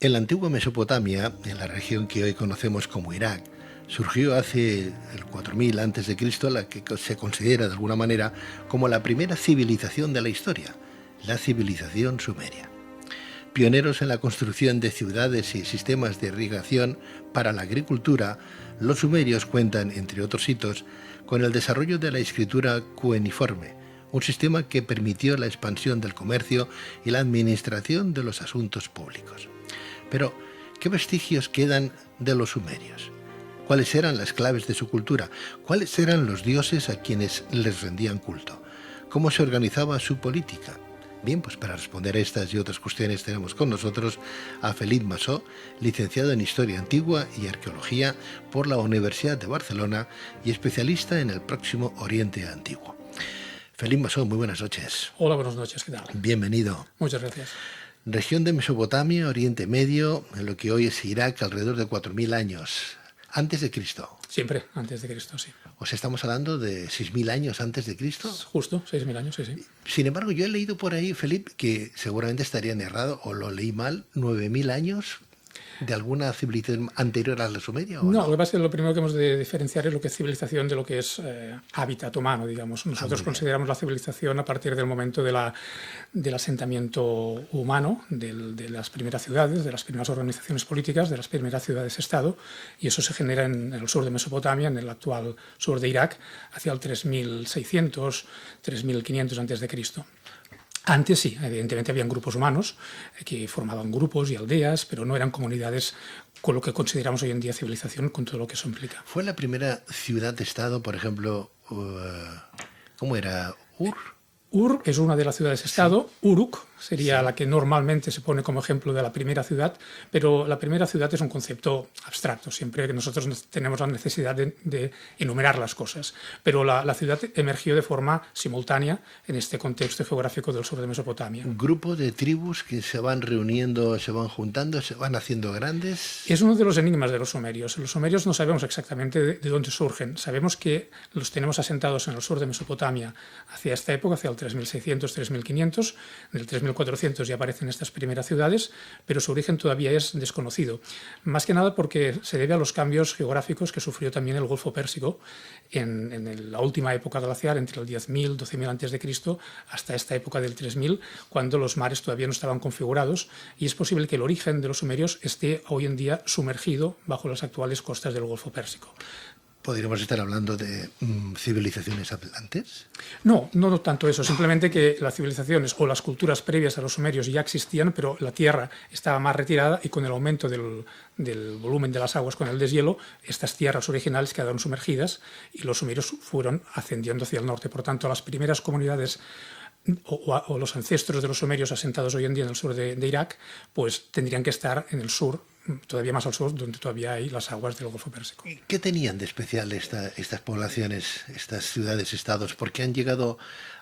En la antigua Mesopotamia, en la región que hoy conocemos como Irak, surgió hace el 4000 a.C. la que se considera de alguna manera como la primera civilización de la historia, la civilización sumeria. Pioneros en la construcción de ciudades y sistemas de irrigación para la agricultura, los sumerios cuentan, entre otros hitos, con el desarrollo de la escritura cuneiforme, un sistema que permitió la expansión del comercio y la administración de los asuntos públicos. Pero, ¿qué vestigios quedan de los sumerios? ¿Cuáles eran las claves de su cultura? ¿Cuáles eran los dioses a quienes les rendían culto? ¿Cómo se organizaba su política? Bien, pues para responder a estas y otras cuestiones tenemos con nosotros a Felip Masó, licenciado en Historia Antigua y Arqueología por la Universidad de Barcelona y especialista en el Próximo Oriente Antiguo. Felip Masó, muy buenas noches. Hola, buenas noches, ¿qué tal? Bienvenido. Muchas gracias. Región de Mesopotamia, Oriente Medio, en lo que hoy es Irak, alrededor de 4000 años. Antes de Cristo. Siempre antes de Cristo, sí. O sea, estamos hablando de 6000 años antes de Cristo. Justo, 6000 años, sí. Sin embargo, yo he leído por ahí, Felip, que seguramente estarían errado o lo leí mal, 9000 años de alguna civilización anterior a la Sumeria. ¿O no? Lo que pasa es que lo primero que hemos de diferenciar es lo que es civilización de lo que es hábitat humano, digamos. Nosotros consideramos la civilización a partir del momento del asentamiento humano, de las primeras ciudades, de las primeras organizaciones políticas, de las primeras ciudades-estado, y eso se genera en el sur de Mesopotamia, en el actual sur de Irak, hacia el 3600, 3500 antes de Cristo. Antes sí, evidentemente habían grupos humanos que formaban grupos y aldeas, pero no eran comunidades con lo que consideramos hoy en día civilización, con todo lo que eso implica. ¿Fue la primera ciudad-estado, por ejemplo, cómo era? ¿Ur? Ur es una de las ciudades-estado, sí. Uruk sería la que normalmente se pone como ejemplo de la primera ciudad, pero la primera ciudad es un concepto abstracto, siempre que nosotros tenemos la necesidad de enumerar las cosas. Pero la ciudad emergió de forma simultánea en este contexto geográfico del sur de Mesopotamia. ¿Un grupo de tribus que se van reuniendo, se van juntando, se van haciendo grandes? Es uno de los enigmas de los sumerios. Los sumerios no sabemos exactamente de dónde surgen. Sabemos que los tenemos asentados en el sur de Mesopotamia hacia esta época, hacia el 3600, 3500, del 3400 ya aparecen estas primeras ciudades, pero su origen todavía es desconocido. Más que nada porque se debe a los cambios geográficos que sufrió también el Golfo Pérsico en la última época glaciar, entre el 10.000, 12.000 a.C. hasta esta época del 3000, cuando los mares todavía no estaban configurados, y es posible que el origen de los sumerios esté hoy en día sumergido bajo las actuales costas del Golfo Pérsico. ¿Podríamos estar hablando de civilizaciones atlantes? No tanto eso, simplemente que las civilizaciones o las culturas previas a los sumerios ya existían, pero la tierra estaba más retirada y con el aumento del volumen de las aguas con el deshielo, estas tierras originales quedaron sumergidas y los sumerios fueron ascendiendo hacia el norte. Por tanto, las primeras comunidades o los ancestros de los sumerios asentados hoy en día en el sur de Irak, pues tendrían que estar en el sur, todavía más al sur, donde todavía hay las aguas del Golfo Pérsico. ¿Qué tenían de especial estas poblaciones, estas ciudades-estados? ¿Por qué han llegado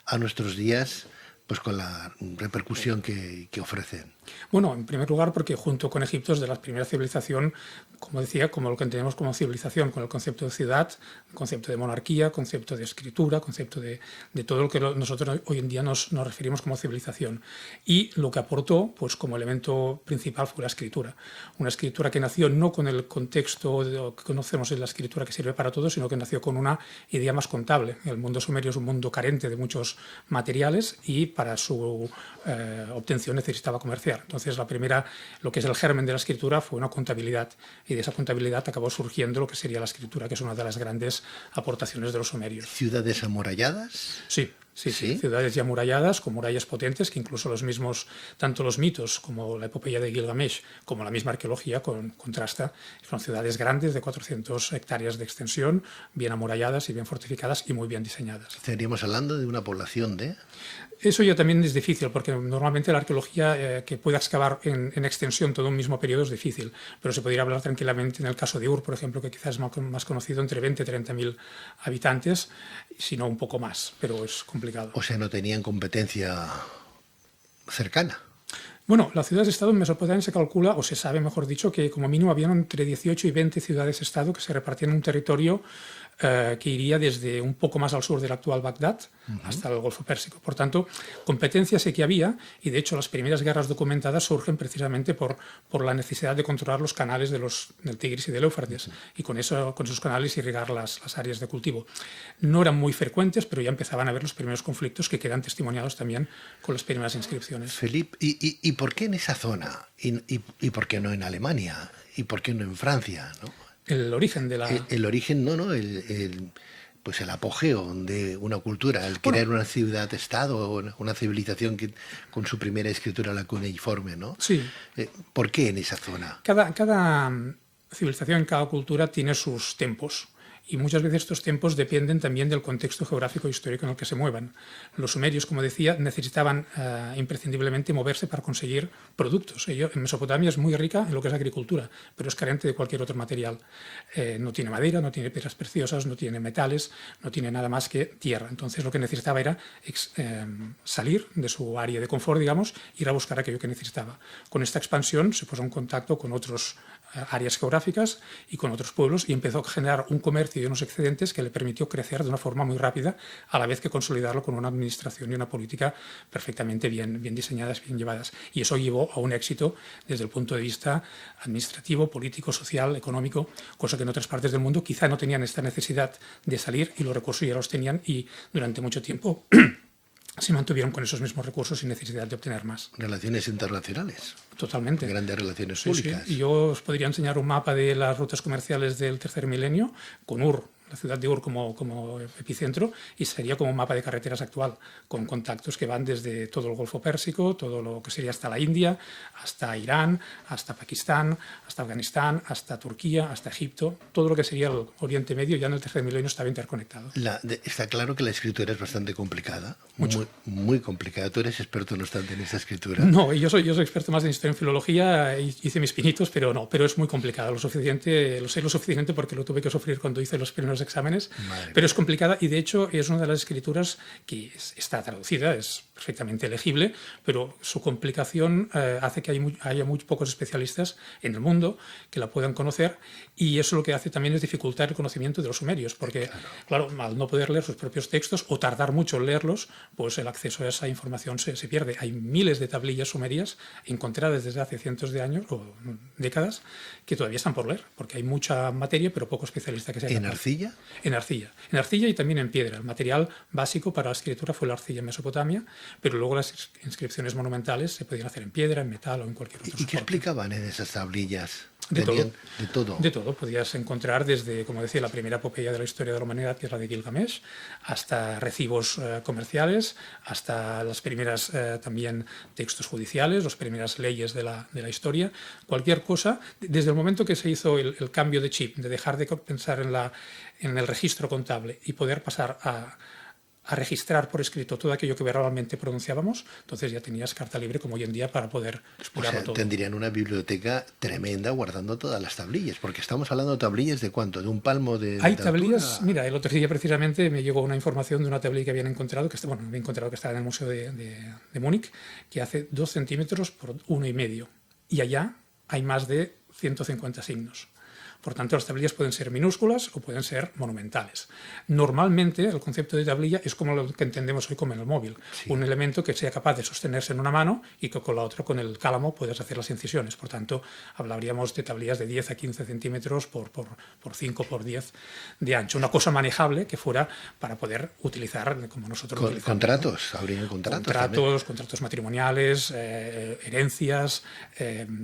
a nuestros días pues con la repercusión que ofrecen? Bueno, en primer lugar porque junto con Egipto es de la primera civilización, como decía, como lo que entendemos como civilización, con el concepto de ciudad, el concepto de monarquía, concepto de escritura, concepto de todo lo que nosotros hoy en día nos referimos como civilización. Y lo que aportó, pues como elemento principal, fue la escritura. Una escritura que nació no con el contexto de lo que conocemos en la escritura que sirve para todo, sino que nació con una idea más contable. El mundo sumerio es un mundo carente de muchos materiales y para su obtención necesitaba comerciar. Entonces, lo que es el germen de la escritura fue una contabilidad, y de esa contabilidad acabó surgiendo lo que sería la escritura, que es una de las grandes aportaciones de los sumerios. ¿Ciudades amuralladas? Sí. Ciudades ya amuralladas, con murallas potentes, que incluso tanto los mitos como la epopeya de Gilgamesh, como la misma arqueología contrasta. Son ciudades grandes de 400 hectáreas de extensión, bien amuralladas y bien fortificadas y muy bien diseñadas. ¿Estaríamos hablando de una población de...? Eso ya también es difícil, porque normalmente la arqueología que pueda excavar en extensión todo un mismo periodo es difícil, pero se podría hablar tranquilamente en el caso de Ur, por ejemplo, que quizás es más conocido, entre 20 y 30.000 habitantes, si no un poco más, pero es complicado. O sea, no tenían competencia cercana. Bueno, las ciudades-estado en Mesopotamia se calcula, o se sabe, mejor dicho, que como mínimo habían entre 18 y 20 ciudades-estado que se repartían en un territorio que iría desde un poco más al sur del actual Bagdad hasta el Golfo Pérsico. Por tanto, competencia sí que había, y de hecho las primeras guerras documentadas surgen precisamente por la necesidad de controlar los canales del Tigris y del Éufrates, y con esos canales irrigar las áreas de cultivo. No eran muy frecuentes, pero ya empezaban a haber los primeros conflictos que quedan testimoniados también con las primeras inscripciones. Felipe, ¿y por qué en esa zona? ¿Y por qué no en Alemania? ¿Y por qué no en Francia? ¿No? El origen de la... El origen, pues el apogeo de una cultura, el crear una ciudad-estado, una civilización con su primera escritura la cuneiforme, ¿no? Sí. ¿Por qué en esa zona? Cada civilización, cada cultura tiene sus tempos. Y muchas veces estos tiempos dependen también del contexto geográfico e histórico en el que se muevan. Los sumerios, como decía, necesitaban imprescindiblemente moverse para conseguir productos. En Mesopotamia es muy rica en lo que es agricultura, pero es carente de cualquier otro material. No tiene madera, no tiene piedras preciosas, no tiene metales, no tiene nada más que tierra. Entonces lo que necesitaba era salir de su área de confort, digamos, ir a buscar aquello que necesitaba. Con esta expansión se puso en contacto con otros áreas geográficas y con otros pueblos y empezó a generar un comercio y unos excedentes que le permitió crecer de una forma muy rápida, a la vez que consolidarlo con una administración y una política perfectamente bien diseñadas, bien llevadas. Y eso llevó a un éxito desde el punto de vista administrativo, político, social, económico, cosa que en otras partes del mundo quizá no tenían esta necesidad de salir y los recursos ya los tenían y durante mucho tiempo se mantuvieron con esos mismos recursos sin necesidad de obtener más. Relaciones internacionales. Totalmente. Grandes relaciones públicas. Sí. Yo os podría enseñar un mapa de las rutas comerciales del tercer milenio, con Ur, la ciudad de Ur como epicentro, y sería como un mapa de carreteras actual, con contactos que van desde todo el Golfo Pérsico, todo lo que sería hasta la India, hasta Irán, hasta Pakistán, hasta Afganistán, hasta Turquía, hasta Egipto. Todo lo que sería el Oriente Medio ya en el tercer milenio estaba interconectado. Está claro que la escritura es bastante complicada. Mucho. Muy complicada. ¿Tú eres experto, no obstante, en esa escritura? No, yo soy experto más en historia y en filología, hice mis pinitos, pero no, pero es muy complicada. Lo sé lo suficiente porque lo tuve que sufrir cuando hice los primeros exámenes, pero es complicada y de hecho es una de las escrituras que está traducida, es perfectamente legible, pero su complicación hace que haya muy pocos especialistas en el mundo que la puedan conocer y eso lo que hace también es dificultar el conocimiento de los sumerios, porque claro, al no poder leer sus propios textos o tardar mucho en leerlos, pues el acceso a esa información se pierde. Hay miles de tablillas sumerias encontradas desde hace cientos de años o décadas que todavía están por leer, porque hay mucha materia pero poco especialista que sea capaz. ¿En arcilla? En arcilla y también en piedra. El material básico para la escritura fue la arcilla en Mesopotamia, pero luego las inscripciones monumentales se podían hacer en piedra, en metal o en cualquier otro soporte. ¿Y qué explicaban en esas tablillas? De todo. De todo. De todo. Podías encontrar desde, como decía, la primera epopeya de la historia de la humanidad, que es la de Gilgamesh, hasta recibos comerciales, hasta las primeras también textos judiciales, las primeras leyes de la historia. Cualquier cosa, desde el momento que se hizo el cambio de chip, de dejar de pensar en el registro contable y poder pasar a registrar por escrito todo aquello que verbalmente pronunciábamos, entonces ya tenías carta libre como hoy en día para poder explorarlo todo. Tendrían una biblioteca tremenda guardando todas las tablillas, porque estamos hablando de tablillas de ¿cuánto? ¿De un palmo de Hay de tablillas, altura? mira, el otro día precisamente me llegó una información de una tablilla que habían encontrado, que estaba en el Museo de Múnich, que hace 2 centímetros por 1,5, y allá hay más de 150 signos. Por tanto, las tablillas pueden ser minúsculas o pueden ser monumentales. Normalmente, el concepto de tablilla es como lo que entendemos hoy como en el móvil. Sí. Un elemento que sea capaz de sostenerse en una mano y que con la otra, con el cálamo, puedes hacer las incisiones. Por tanto, hablaríamos de tablillas de 10 a 15 centímetros por 5 por 10 de ancho. Una cosa manejable que fuera para poder utilizar como nosotros lo utilizamos. ¿Contratos? ¿Habría contratos? Contratos matrimoniales, herencias,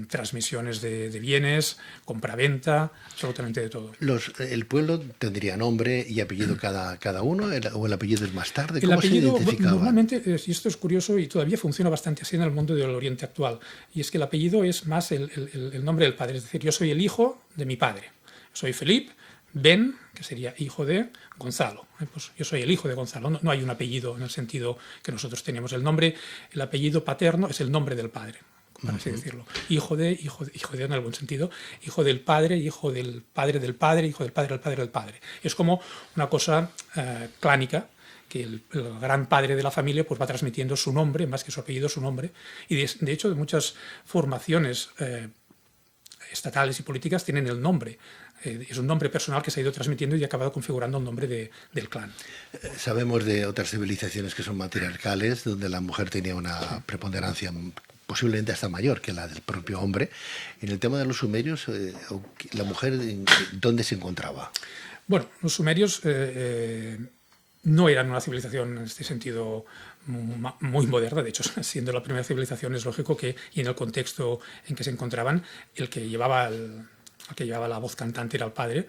transmisiones de bienes, compraventa, absolutamente de todo. ¿El pueblo tendría nombre y apellido cada uno o el apellido es más tarde? ¿Cómo se identificaba? Normalmente, y esto es curioso y todavía funciona bastante así en el mundo del Oriente actual, y es que el apellido es más el nombre del padre. Es decir, yo soy el hijo de mi padre. Soy Felipe Ben, que sería hijo de Gonzalo. Pues yo soy el hijo de Gonzalo. No hay un apellido en el sentido que nosotros tenemos. El apellido paterno es el nombre del padre, para así decirlo. Hijo de en el buen sentido, hijo del padre, hijo del padre del padre, hijo del padre del padre del padre. Es como una cosa clánica que el gran padre de la familia pues va transmitiendo su nombre, más que su apellido, su nombre. Y de hecho, muchas formaciones estatales y políticas tienen el nombre. Es un nombre personal que se ha ido transmitiendo y ha acabado configurando el nombre del clan. Sabemos de otras civilizaciones que son matriarcales, donde la mujer tenía una preponderancia posiblemente hasta mayor que la del propio hombre. En el tema de los sumerios, ¿la mujer dónde se encontraba? Bueno, los sumerios no eran una civilización en este sentido muy moderna. De hecho, siendo la primera civilización, es lógico que, y en el contexto en que se encontraban, el que llevaba la voz cantante era el padre,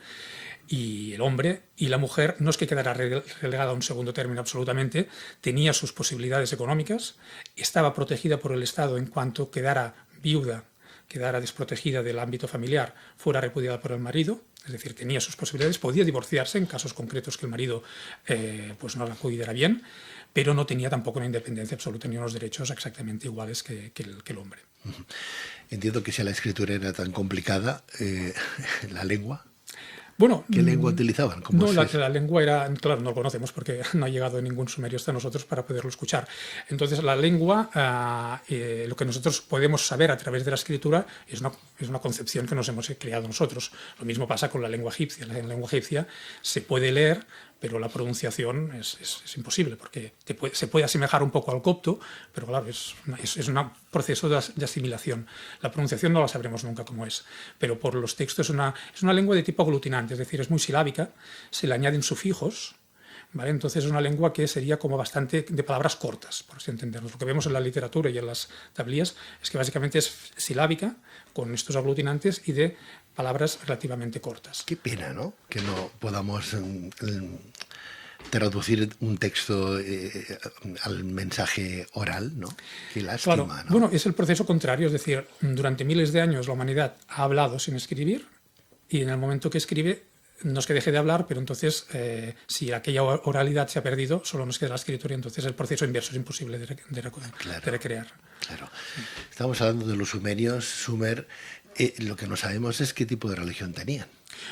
y el hombre, y la mujer no es que quedara relegada a un segundo término absolutamente, tenía sus posibilidades económicas, estaba protegida por el Estado en cuanto quedara viuda, quedara desprotegida del ámbito familiar, fuera repudiada por el marido, es decir, tenía sus posibilidades, podía divorciarse en casos concretos que el marido pues no la cuidara bien, pero no tenía tampoco una independencia absoluta ni unos derechos exactamente iguales que el hombre. Entiendo que si la escritura era tan complicada, la lengua... Bueno, ¿qué lengua utilizaban? No, la lengua era, claro, no lo conocemos porque no ha llegado ningún sumerio hasta nosotros para poderlo escuchar. Entonces, la lengua, lo que nosotros podemos saber a través de la escritura es una concepción que nos hemos creado nosotros. Lo mismo pasa con la lengua egipcia. La lengua egipcia se puede leer, pero la pronunciación es imposible, porque se puede asemejar un poco al copto, pero claro, es un proceso de asimilación. La pronunciación no la sabremos nunca cómo es, pero por los textos es una lengua de tipo aglutinante, es decir, es muy silábica, se le añaden sufijos, ¿vale? Entonces es una lengua que sería como bastante de palabras cortas, por así entendernos. Lo que vemos en la literatura y en las tablillas es que básicamente es silábica, con estos aglutinantes y de palabras relativamente cortas. Qué pena, ¿no? Que no podamos traducir un texto al mensaje oral, ¿no? Qué lástima, claro, ¿no? Bueno, es el proceso contrario, es decir, durante miles de años la humanidad ha hablado sin escribir y en el momento que escribe no es que deje de hablar, pero entonces si aquella oralidad se ha perdido, solo nos queda la escritura y entonces el proceso inverso es imposible de recrear. Claro. Estamos hablando de los sumerios, Sumer. Lo que no sabemos es qué tipo de religión tenían.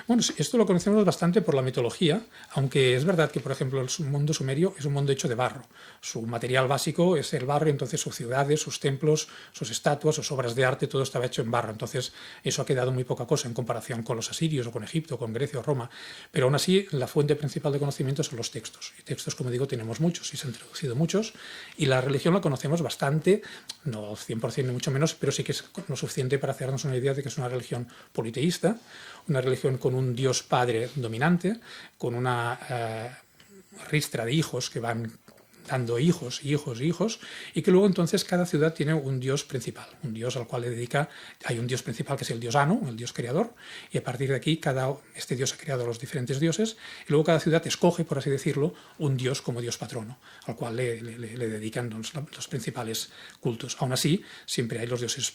Bueno, esto lo conocemos bastante por la mitología, aunque es verdad que, por ejemplo, el mundo sumerio es un mundo hecho de barro. Su material básico es el barro, entonces sus ciudades, sus templos, sus estatuas, sus obras de arte, todo estaba hecho en barro. Entonces eso ha quedado muy poca cosa en comparación con los asirios o con Egipto, con Grecia o Roma. Pero aún así, la fuente principal de conocimiento son los textos. Y textos, como digo, tenemos muchos y se han traducido muchos. Y la religión la conocemos bastante, no 100% ni mucho menos, pero sí que es lo suficiente para hacernos una idea de que es una religión politeísta, una religión con un Dios Padre dominante, con una ristra de hijos que van dando hijos, hijos, hijos, y que luego entonces cada ciudad tiene un dios principal, un dios al cual le dedica, hay un dios principal que es el dios Anu, el dios creador, y a partir de aquí este dios ha creado a los diferentes dioses, y luego cada ciudad escoge, por así decirlo, un dios como dios patrono, al cual le dedican los principales cultos. Aún así, siempre hay los dioses,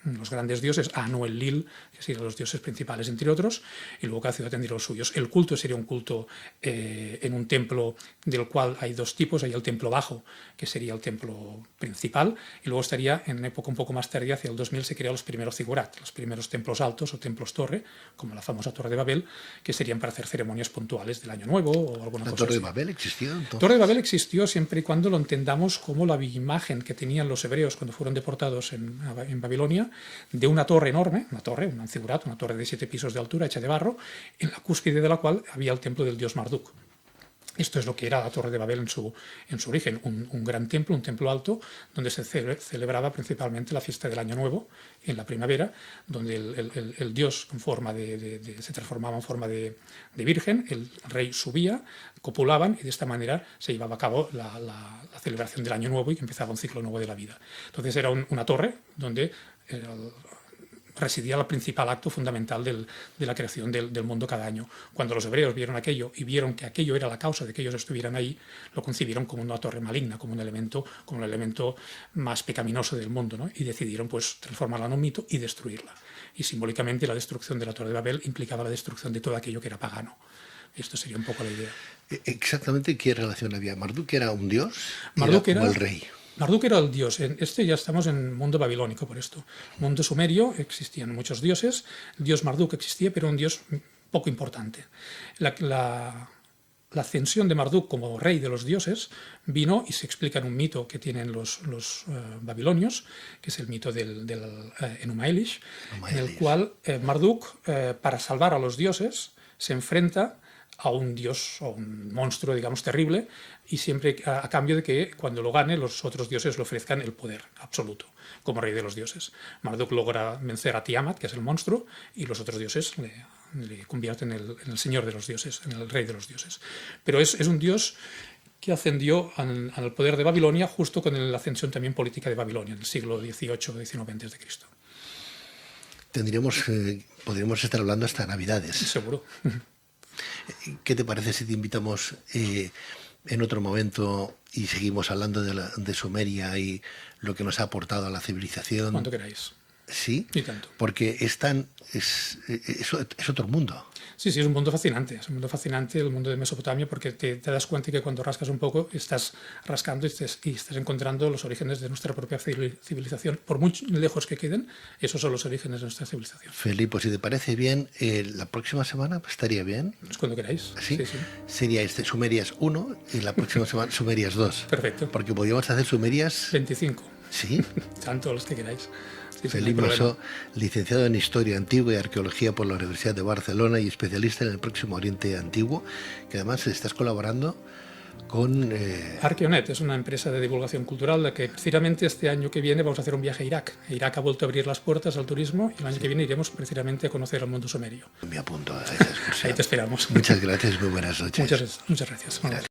los grandes dioses, Anu, el Lil, que serían los dioses principales, entre otros, y luego cada ciudad tendría los suyos. El culto sería un culto en un templo del cual hay dos tipos. Hay el templo bajo, que sería el templo principal, y luego estaría, en época un poco más tardía, hacia el 2000, se crearon los primeros zigurat, los primeros templos altos o templos torre, como la famosa Torre de Babel, que serían para hacer ceremonias puntuales del Año Nuevo o alguna cosa así. ¿La Torre de Babel existió entonces? Torre de Babel existió siempre y cuando lo entendamos como la imagen que tenían los hebreos cuando fueron deportados en Babilonia, de una torre enorme, un zigurat, una torre de 7 pisos de altura hecha de barro, en la cúspide de la cual había el templo del dios Marduk. Esto es lo que era la Torre de Babel en su origen, un gran templo, un templo alto, donde se celebraba principalmente la fiesta del Año Nuevo, en la primavera, donde el dios se transformaba en forma de virgen, el rey subía, copulaban y de esta manera se llevaba a cabo la celebración del Año Nuevo y empezaba un ciclo nuevo de la vida. Entonces era una torre donde residía el principal acto fundamental de la creación del mundo cada año. Cuando los hebreos vieron aquello y vieron que aquello era la causa de que ellos estuvieran ahí, lo concibieron como una torre maligna, como el elemento más pecaminoso del mundo, ¿no? Y decidieron pues transformarla en un mito y destruirla. Y simbólicamente la destrucción de la Torre de Babel implicaba la destrucción de todo aquello que era pagano. Esto sería un poco la idea. ¿Exactamente qué relación había? ¿Marduk era un dios? Marduk era como el rey. Marduk era el dios. Ya estamos en el mundo babilónico por esto. Mundo sumerio existían muchos dioses. El dios Marduk existía, pero un dios poco importante. la ascensión de Marduk como rey de los dioses vino, y se explica en un mito que tienen los babilonios, que es el mito del Enuma Elish, en el cual Marduk, para salvar a los dioses, se enfrenta a un dios o un monstruo, digamos, terrible, y siempre a cambio de que cuando lo gane los otros dioses le ofrezcan el poder absoluto como rey de los dioses. Marduk logra vencer a Tiamat, que es el monstruo, y los otros dioses le convierten en el señor de los dioses, en el rey de los dioses. Pero es un dios que ascendió al poder de Babilonia justo con la ascensión también política de Babilonia, en el siglo XVIII-XIX a.C. Podríamos estar hablando hasta Navidades. Seguro. ¿Qué te parece si te invitamos en otro momento y seguimos hablando de Sumeria y lo que nos ha aportado a la civilización? Cuando queráis. Sí, Y tanto. porque es otro mundo. Sí, es un mundo fascinante. Es un mundo fascinante el mundo de Mesopotamia, porque te das cuenta que cuando rascas un poco estás rascando y estás encontrando los orígenes de nuestra propia civilización. Por muy lejos que queden, esos son los orígenes de nuestra civilización. Felipe, pues si te parece bien, la próxima semana estaría bien. Pues cuando queráis. ¿Sí? Sería Sumerias 1 y la próxima semana Sumerias 2. Perfecto. Porque podríamos hacer Sumerias 25. Sí. Tanto los que queráis. Sí, Felipe Massó, licenciado en Historia Antigua y Arqueología por la Universidad de Barcelona y especialista en el Próximo Oriente Antiguo, que además estás colaborando con... Arqueonet es una empresa de divulgación cultural, la que precisamente este año que viene vamos a hacer un viaje a Irak. Irak ha vuelto a abrir las puertas al turismo y el año que viene iremos precisamente a conocer el mundo sumerio. Me apunto a esa excursión. Ahí te esperamos. Muchas gracias, muy buenas noches. Muchas gracias. Gracias.